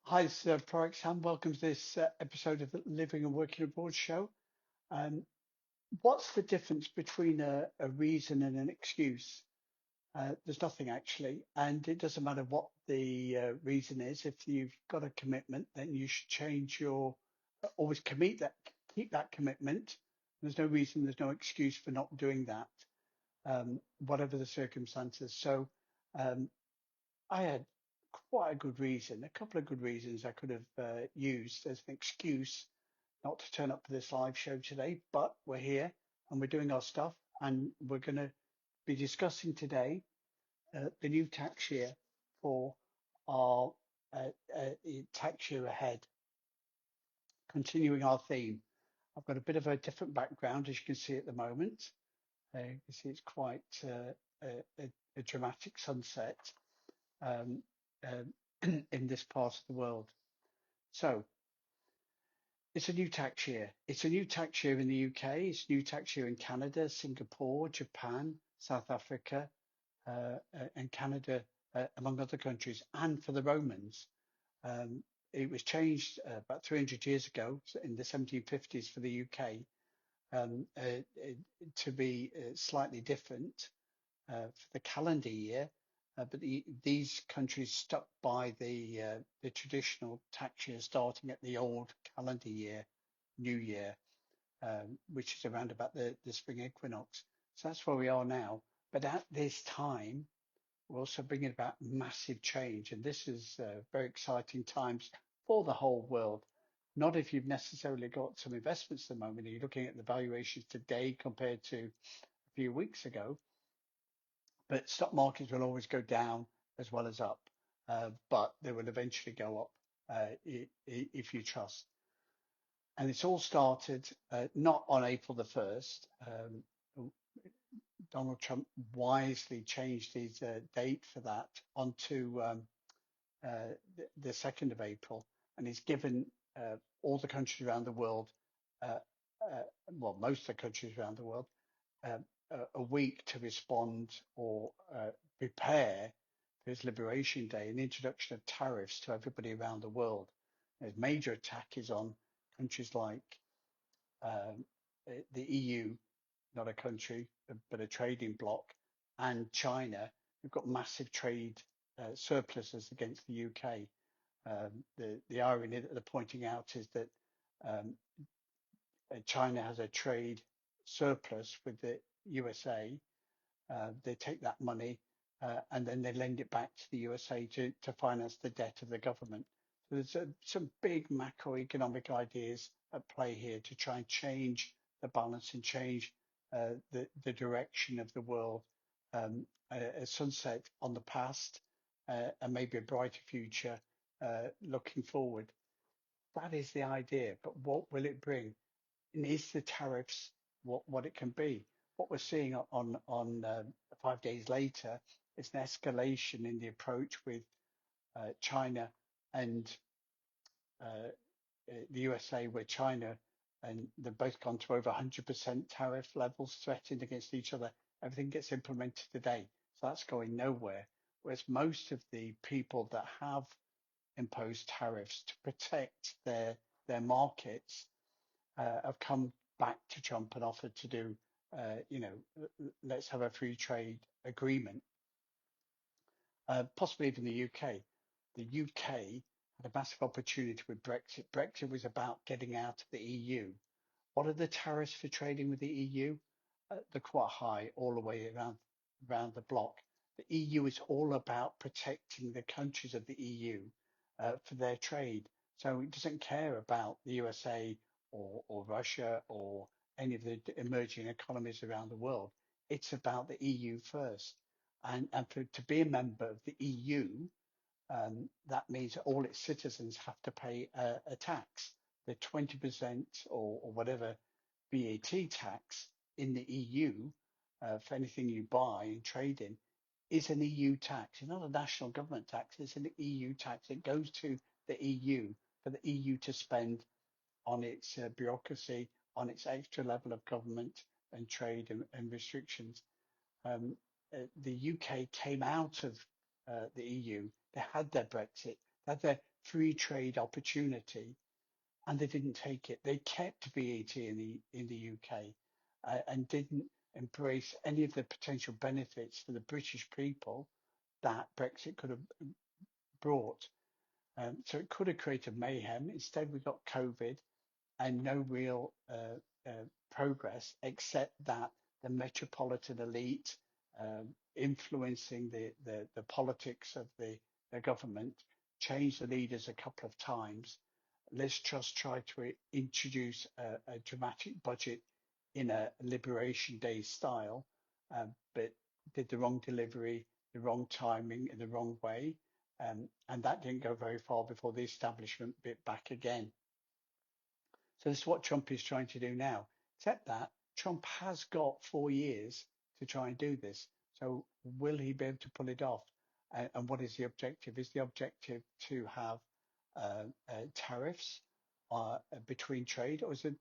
Hi, this is Prox Sam. Welcome to this episode of the Living and Working Abroad show. Um, what's the difference between a reason and an excuse? There's nothing actually, and it doesn't matter what the reason is. If you've got a commitment, then you should change your always keep that commitment. There's no reason, there's no excuse for not doing that, whatever the circumstances. Um, I had quite a good reason, a couple of good reasons I could have used as an excuse not to turn up for this live show today, but we're here and we're doing our stuff, and we're going to be discussing today the new tax year for our uh, uh, tax year ahead, continuing our theme. I've got a bit of a different background, as you can see at the moment. You can see it's quite a dramatic sunset um, in this part of the world. So it's a new tax year. It's a new tax year in the UK. It's a new tax year in Canada, Singapore, Japan, South Africa, and Canada, among other countries. And for the Romans, um, it was changed about 300 years ago in the 1750s for the UK to be slightly different for the calendar year, but these countries stuck by the traditional tax year starting at the old calendar year, New Year, which is around about the spring equinox. So that's where we are now. But at this time, we're also bringing about massive change, and this is very exciting times for the whole world. Not if you've necessarily got some investments at the moment. You're looking at the valuations today compared to a few weeks ago, but stock markets will always go down as well as up, but they will eventually go up if you trust. And it's all started not on April the 1st. Donald Trump wisely changed his date for that onto the 2nd of April, and he's given all the countries around the world, uh, uh, well, most of the countries around the world, uh, a week to respond or prepare for his Liberation Day, an introduction of tariffs to everybody around the world. His major attack is on countries like um, the EU, not a country, but a trading bloc, and China, who've got massive trade surpluses against the UK. The irony that they're pointing out is that um, China has a trade surplus with the USA. They take that money and then they lend it back to the USA to finance the debt of the government. So there's some big macroeconomic ideas at play here to try and change the balance and change the direction of the world, a sunset on the past and maybe a brighter future looking forward. That is the idea, but what will it bring? And is the tariffs what it can be? What we're seeing on 5 days later is an escalation in the approach with China and uh, the USA, where China and they've both gone to over 100% tariff levels threatened against each other. Everything gets implemented today, so that's going nowhere. Whereas most of the people that have imposed tariffs to protect their markets have come back to Trump and offered to do, let's have a free trade agreement, possibly even the UK. The UK had a massive opportunity with Brexit. Brexit was about getting out of the EU. What are the tariffs for trading with the EU? They're quite high all the way around the block. The EU is all about protecting the countries of the EU for their trade. So it doesn't care about the USA or Russia or any of the emerging economies around the world. It's about the EU first. And to be a member of the EU, that means all its citizens have to pay a tax. The 20% or whatever VAT tax in the EU for anything you buy and trade in is an EU tax. It's not a national government tax, it's an EU tax. It goes to the EU for the EU to spend on its bureaucracy, on its extra level of government and trade and restrictions. The UK came out of the EU. They had their Brexit. They had their free trade opportunity and they didn't take it. They kept VAT in the UK and didn't embrace any of the potential benefits for the British people that Brexit could have brought. So it could have created mayhem. Instead, we got COVID and no real progress, except that the metropolitan elite influencing the politics of the government changed the leaders a couple of times. Liz Truss tried to introduce a dramatic budget in a Liberation Day style, but did the wrong delivery, the wrong timing, in the wrong way. And that didn't go very far before the establishment bit back again. So this is what Trump is trying to do now, except that Trump has got 4 years to try and do this. So will he be able to pull it off? And what is the objective? Is the objective to have tariffs between trade, or is it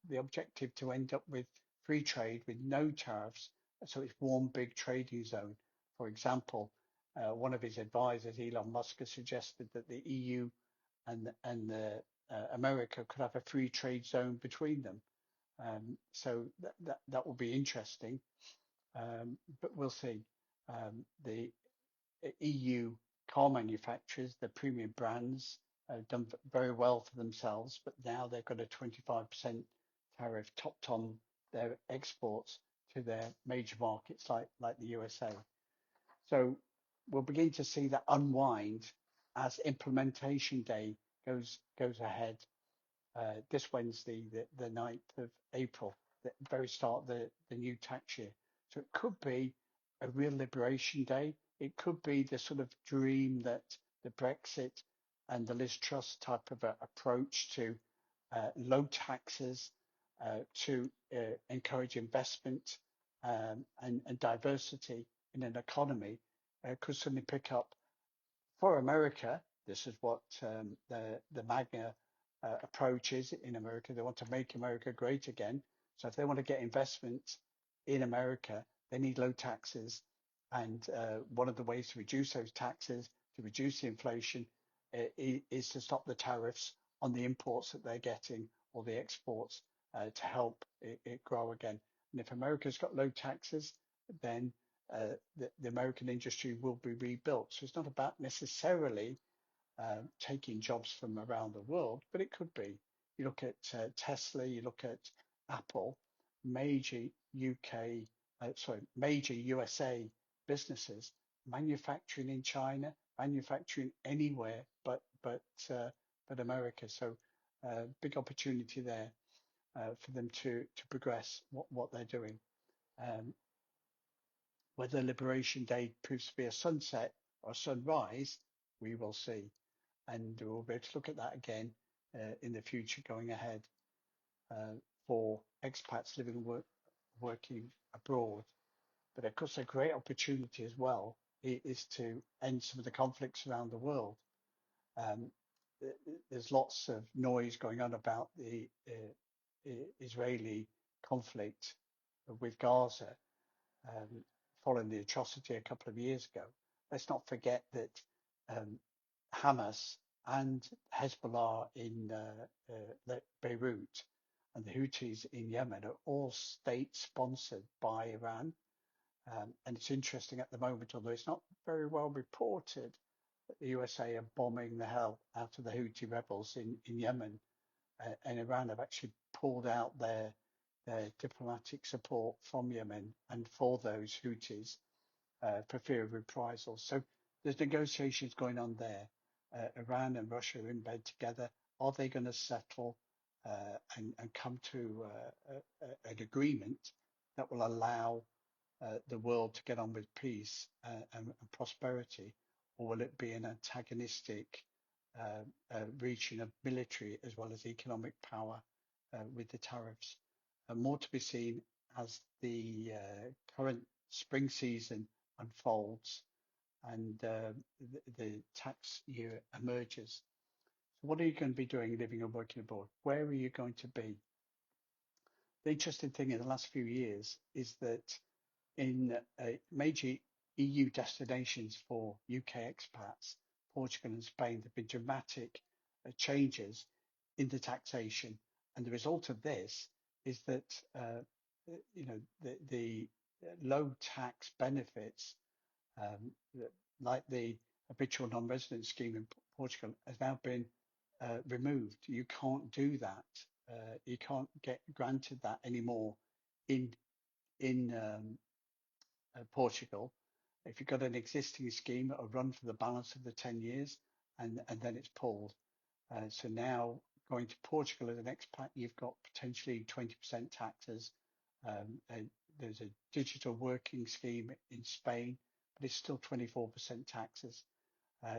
the objective to end up with free trade with no tariffs? So it's one big trading zone. For example, one of his advisors, Elon Musk, has suggested that the EU and America could have a free trade zone between them. So that will be interesting, but we'll see. The EU car manufacturers, the premium brands, have done very well for themselves, but now they've got a 25% tariff topped on their exports to their major markets like the USA. So we'll begin to see that unwind as implementation day goes ahead this Wednesday, the 9th of April, the very start of the new tax year. So it could be a real liberation day. It could be the sort of dream that the Brexit and the Liz Truss type of approach to low taxes, to encourage investment and diversity in an economy could suddenly pick up for America. This is what the MAGA approach is in America. They want to make America great again. So if they want to get investment in America, they need low taxes. And one of the ways to reduce those taxes, to reduce the inflation, is to stop the tariffs on the imports that they're getting or the exports to help it grow again. And if America's got low taxes, then the American industry will be rebuilt. So it's not about necessarily taking jobs from around the world, but it could be. You look at Tesla, you look at Apple, major major USA businesses manufacturing in China, manufacturing anywhere but America. So big opportunity there for them to progress what they're doing. Um, Whether Liberation Day proves to be a sunset or a sunrise, we will see. And we'll be able to look at that again in the future going ahead for expats living and working abroad. But of course, a great opportunity as well is to end some of the conflicts around the world. Um, there's lots of noise going on about the Israeli conflict with Gaza, um, following the atrocity a couple of years ago. Let's not forget that um, Hamas and Hezbollah in Beirut and the Houthis in Yemen are all state sponsored by Iran. And it's interesting at the moment, although it's not very well reported, that the USA are bombing the hell out of the Houthi rebels in Yemen, and Iran have actually pulled out their diplomatic support from Yemen and for those Houthis for fear of reprisals. So there's negotiations going on there. Iran and Russia are in bed together. Are they going to settle and come to an agreement that will allow the world to get on with peace and prosperity, or will it be an antagonistic reaching of military as well as economic power with the tariffs? More to be seen as the current spring season unfolds and the tax year emerges. So what are you going to be doing living and working abroad? Where are you going to be? The interesting thing in the last few years is that in major EU destinations for UK expats, Portugal and Spain, there have been dramatic changes in the taxation. And the result of this is that, the low tax benefits, um, like the habitual non-resident scheme in Portugal, has now been removed. You can't do that. You can't get granted that anymore in Portugal. If you've got an existing scheme, it'll run for the balance of the 10 years, and then it's pulled. So now going to Portugal as an expat, you've got potentially 20% taxes. And there's a digital working scheme in Spain, but it's still 24% taxes.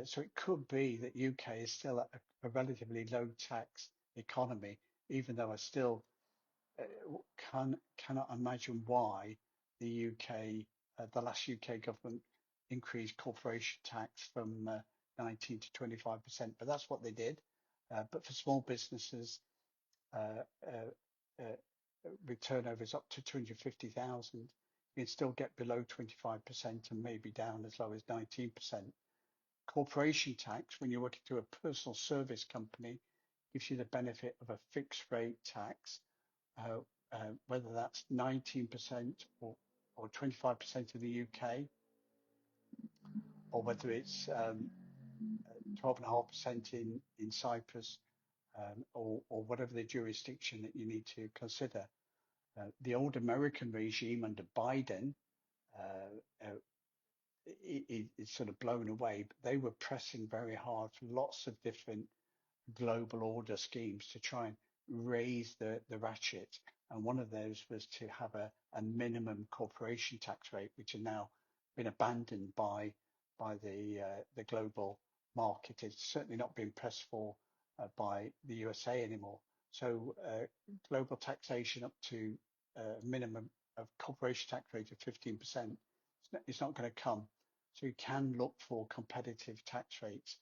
So it could be that UK is still a relatively low tax economy, even though I still cannot imagine why the UK, the last UK government increased corporation tax from 19 to 25%, but that's what they did. But for small businesses, uh, uh, uh, with turnovers up to 250,000, you can still get below 25% and maybe down as low as 19%. Corporation tax, when you're working through a personal service company, gives you the benefit of a fixed rate tax, uh, whether that's 19% or 25% in the UK, or whether it's 12.5% in Cyprus, or whatever the jurisdiction that you need to consider. The old American regime under Biden uh, uh, is sort of blown away, but they were pressing very hard for lots of different global order schemes to try and raise the ratchet. And one of those was to have a minimum corporation tax rate, which has now been abandoned by the global market. It's certainly not being pressed for by the USA anymore. So global taxation up to a minimum of corporation tax rate of 15%, it's not going to come. So you can look for competitive tax rates.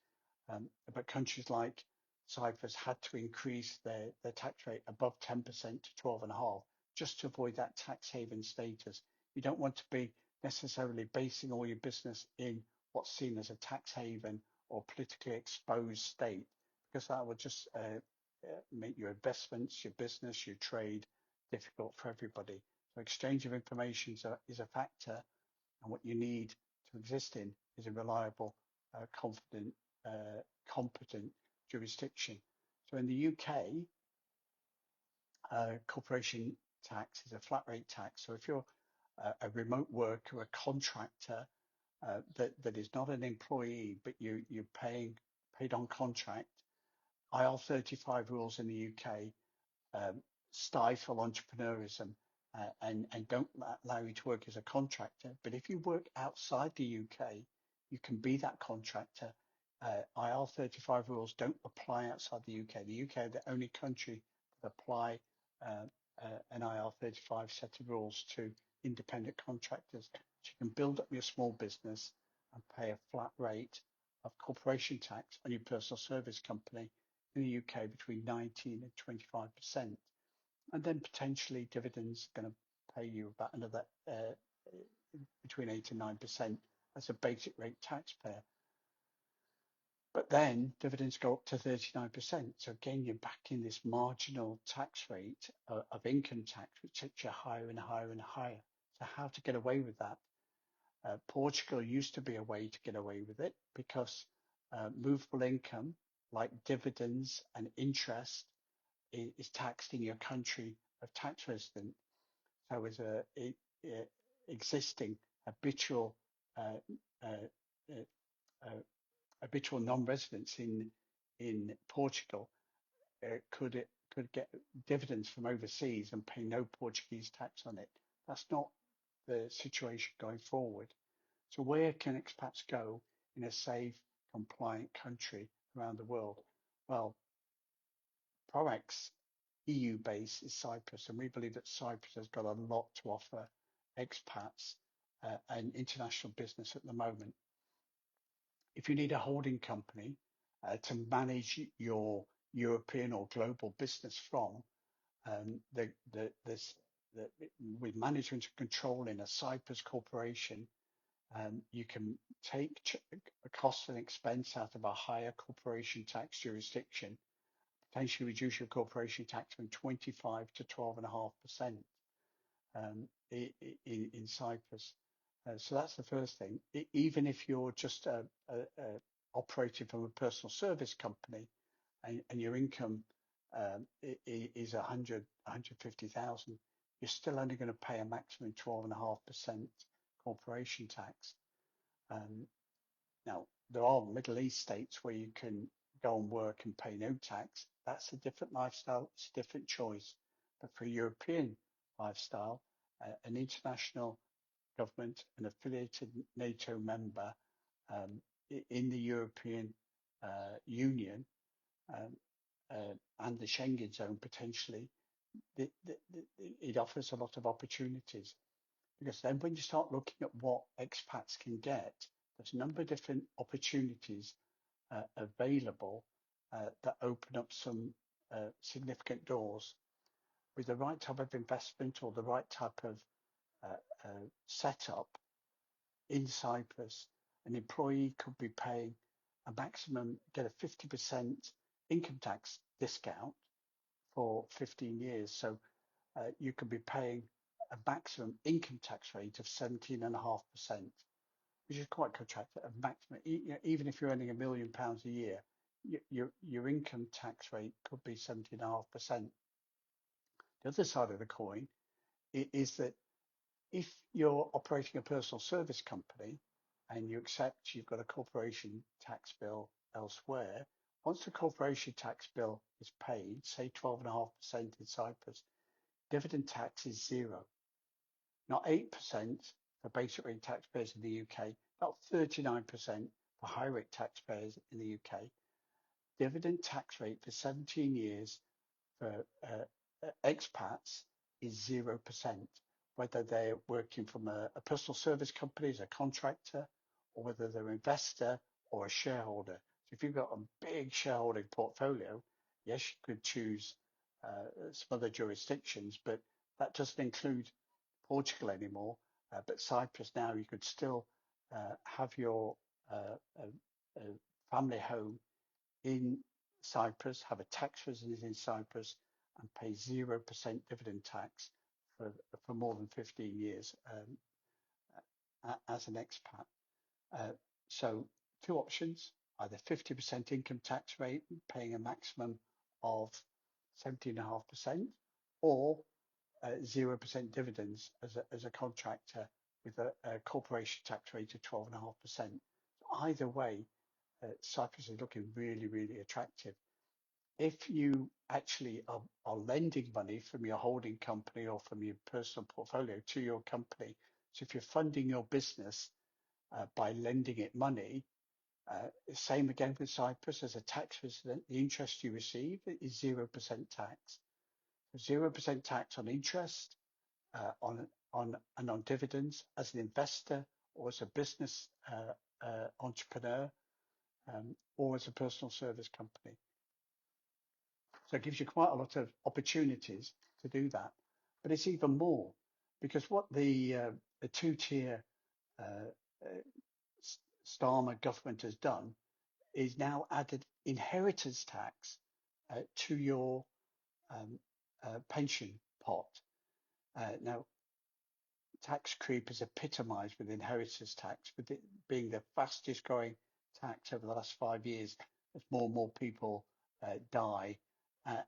But countries like Cyprus had to increase their tax rate above 10% to 12.5 just to avoid that tax haven status. You don't want to be necessarily basing all your business in what's seen as a tax haven or politically exposed state, because that would just make your investments, your business, your trade difficult for everybody. So exchange of information is a factor, and what you need to exist in is a reliable, confident, competent jurisdiction. So in the UK, corporation tax is a flat rate tax. So if you're a remote worker, a contractor that is not an employee, but you're paid on contract, IR35 rules in the UK stifle entrepreneurism, and don't allow you to work as a contractor. But if you work outside the UK, you can be that contractor. IR35 rules don't apply outside the UK. The UK are the only country that apply uh, an IR35 set of rules to independent contractors. So you can build up your small business and pay a flat rate of corporation tax on your personal service company in the UK between 19 and 25%. And then potentially dividends are going to pay you about another between 8 and 9% as a basic rate taxpayer. But then dividends go up to 39%. So again, you're back in this marginal tax rate of income tax, which takes you higher and higher and higher. So how to get away with that? Portugal used to be a way to get away with it because movable income like dividends and interest is taxed in your country of tax resident. So as a existing habitual uh, uh, uh, habitual non-residents in Portugal could get dividends from overseas and pay no Portuguese tax on it. That's not the situation going forward. So where can expats go in a safe, compliant country around the world? Well, ProEx EU base is Cyprus, and we believe that Cyprus has got a lot to offer expats and international business at the moment. If you need a holding company to manage your European or global business from, this, the, with management and control in a Cyprus corporation, You can take a cost and expense out of a higher corporation tax jurisdiction, potentially reduce your corporation tax from 25 to 12.5% in Cyprus. So that's the first thing. Even if you're just operating from a personal service company and your income is 150,000, you're still only going to pay a maximum 12.5% corporation tax. Now, there are Middle East states where you can go and work and pay no tax. That's a different lifestyle, it's a different choice. But for a European lifestyle, an international government, an affiliated NATO member in the European Union um, and the Schengen zone potentially, it offers a lot of opportunities. Because then when you start looking at what expats can get, there's a number of different opportunities available that open up some significant doors with the right type of investment or the right type of setup in Cyprus. An employee could be paying a maximum, get a 50% income tax discount for 15 years. So you could be paying a maximum income tax rate of 17.5%, which is quite contracted. A maximum, even if you're earning £1 million a year, your income tax rate could be 17.5%. The other side of the coin is that if you're operating a personal service company and you accept you've got a corporation tax bill elsewhere, once the corporation tax bill is paid, say 12.5% in Cyprus, dividend tax is zero, not 8% for basic rate taxpayers in the UK, not 39% for high rate taxpayers in the UK. Dividend tax rate for 17 years for expats is 0%, whether they're working from a personal service company as a contractor, or whether they're an investor or a shareholder. So if you've got a big shareholding portfolio, yes, you could choose some other jurisdictions, but that doesn't include Portugal anymore. But Cyprus now, you could still have your family home in Cyprus, have a tax residence in Cyprus, and pay 0% dividend tax for more than 15 years as an expat. So two options, either 50% income tax rate, paying a maximum of 17.5%, or 0% dividends as a contractor with a corporation tax rate of 12.5%. Either way, Cyprus is looking really, really attractive. If you actually are lending money from your holding company or from your personal portfolio to your company, so if you're funding your business by lending it money, same again with Cyprus as a tax resident, the interest you receive is 0% tax. 0% tax on interest, on dividends as an investor or as a business entrepreneur, or as a personal service company. So it gives you quite a lot of opportunities to do that. But it's even more because what the two-tier Starmer government has done is now added inheritance tax to your pension pot. Now, tax creep is epitomised with inheritance tax, with it being the fastest growing tax over the last 5 years as more and more people die,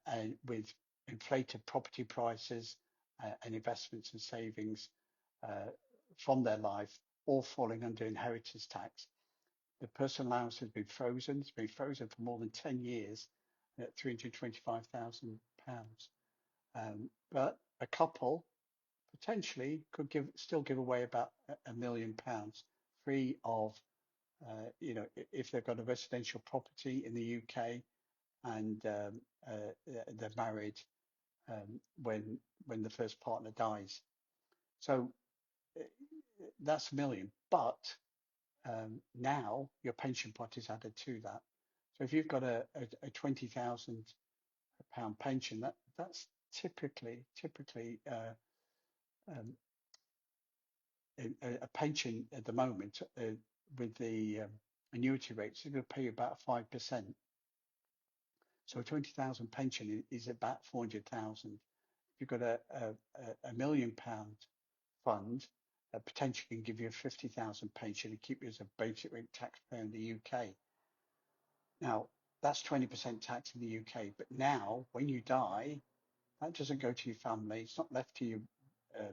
and with inflated property prices and investments and savings from their life all falling under inheritance tax. The personal allowance has been frozen. It's been frozen for more than 10 years at £325,000. But a couple potentially could still give away about £1 million free of, if they've got a residential property in the UK and they're married when the first partner dies. So that's £1 million. But now your pension pot is added to that. So if you've got a £20,000 pension, that's typically a pension at the moment with the annuity rates, they're going to pay you about 5%. So a 20,000 pension is about 400,000. If you've got £1 million fund, potentially can give you a 50,000 pension and keep you as a basic rate taxpayer in the UK. Now, that's 20% tax in the UK, but now when you die, that doesn't go to your family. It's not left to your uh,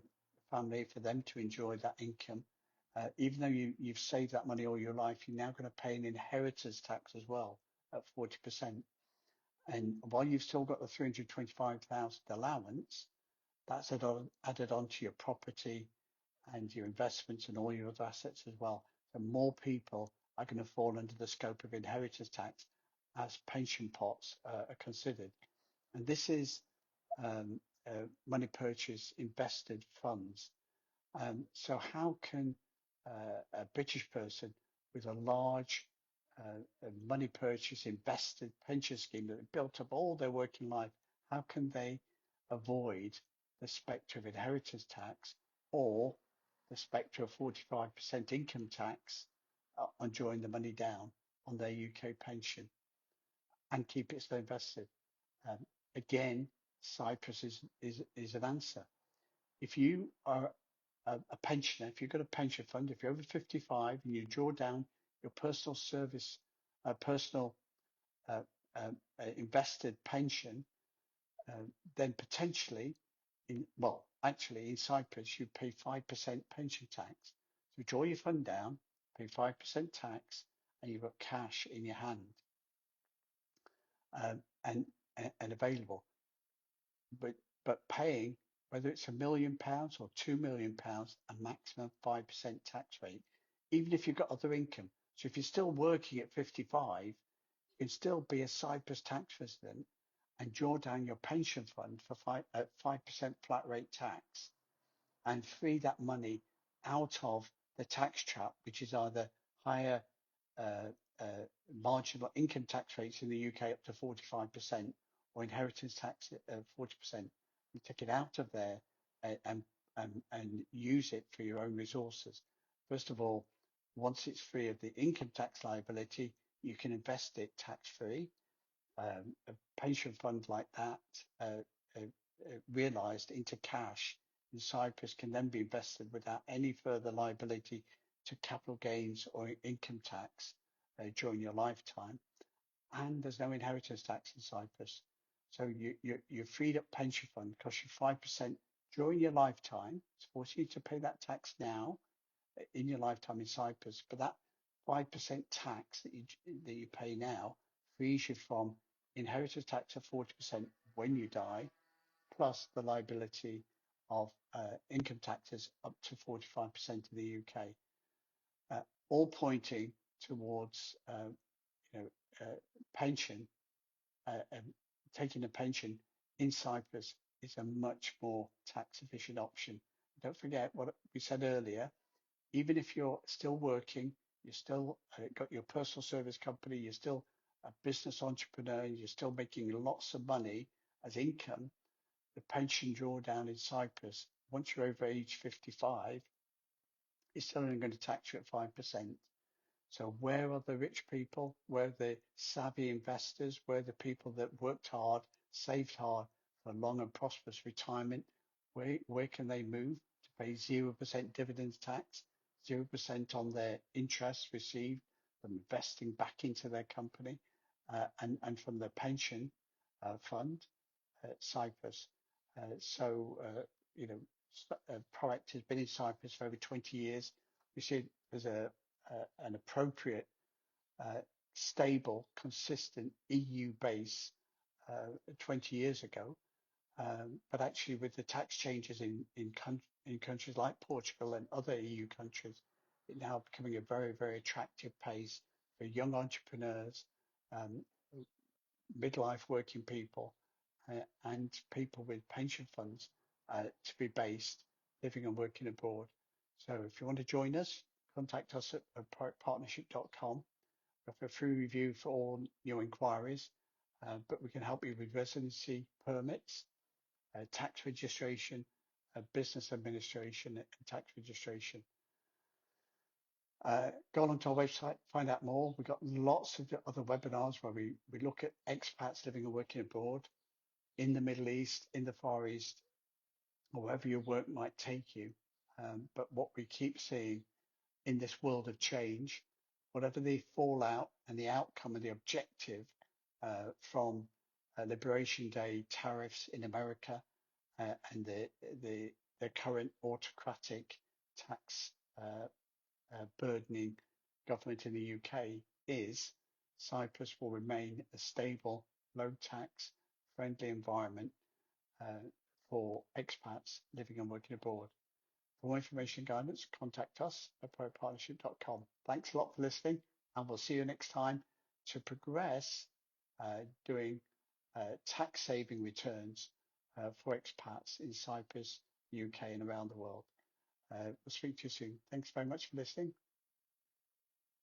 family for them to enjoy that income. Even though you've saved that money all your life, you're now going to pay an inheritance tax as well at 40%. And while you've still got the 325,000 allowance, that's added on to your property and your investments and all your other assets as well. So more people are going to fall under the scope of inheritance tax as pension pots are considered. And this is money purchase invested funds. So how can a British person with a large money purchase invested pension scheme that built up all their working life, how can they avoid the spectre of inheritance tax or the spectre of 45% income tax on drawing the money down on their UK pension and keep it still invested? Um, Again, Cyprus is an answer. If you are a pensioner, if you've got a pension fund, if you're over 55 and you draw down your personal service, personal uh, invested pension, then potentially, actually in Cyprus, you pay 5% pension tax. So you draw your fund down, pay 5% tax, and you've got cash in your hand um, and and available. But paying, whether it's £1 million or £2 million, a maximum 5% tax rate, even if you've got other income. So if you're still working at 55, you can still be a Cyprus tax resident and draw down your pension fund for 5% flat rate tax and free that money out of the tax trap, which is either higher uh, uh, marginal income tax rates in the UK up to 45% or inheritance tax at 40%. You take it out of there and, and use it for your own resources. First of all, once it's free of the income tax liability, you can invest it tax free. A pension fund like that realized into cash in Cyprus can then be invested without any further liability to capital gains or income tax during your lifetime. And there's no inheritance tax in Cyprus. So your freed up pension fund costs you 5% during your lifetime. It's forcing you to pay that tax now in your lifetime in Cyprus, but that 5% tax that you pay now frees you from inheritance tax of 40% when you die, plus the liability of income taxes up to 45% in the UK, all pointing towards you know pension. Taking a pension in Cyprus is a much more tax efficient option. Don't forget what we said earlier. Even if you're still working, you're still got your personal service company, you're still a business entrepreneur, you're still making lots of money as income, the pension drawdown in Cyprus, once you're over age 55, is still only going to tax you at 5%. So where are the rich people? Where are the savvy investors? Where are the people that worked hard, saved hard for a long and prosperous retirement? Where can they move to pay 0% dividends tax, 0% on their interest received from investing back into their company, and from their pension fund, Cyprus. You know, Product has been in Cyprus for over 20 years. We see there's an appropriate, stable, consistent EU base 20 years ago. But actually, with the tax changes in countries like Portugal and other EU countries, it now becoming a very, very attractive place for young entrepreneurs, um, midlife working people, and people with pension funds to be based, living and working abroad. So if you want to join us, contact us at partnership.com. We have a free review for all new inquiries, but we can help you with residency permits, tax registration, business administration, and tax registration. Go along to our website, find out more. We've got lots of other webinars where we look at expats living and working abroad in the Middle East, in the Far East, or wherever your work might take you. But what we keep seeing in this world of change, whatever the fallout and the outcome and the objective from Liberation Day tariffs in America and the current autocratic tax burdening government in the UK is, Cyprus will remain a stable, low tax, friendly environment for expats living and working abroad. For more information and guidance, contact us at propartnership.com. Thanks a lot for listening, and we'll see you next time to progress doing tax saving returns for expats in Cyprus, UK, and around the world. We'll speak to you soon. Thanks very much for listening.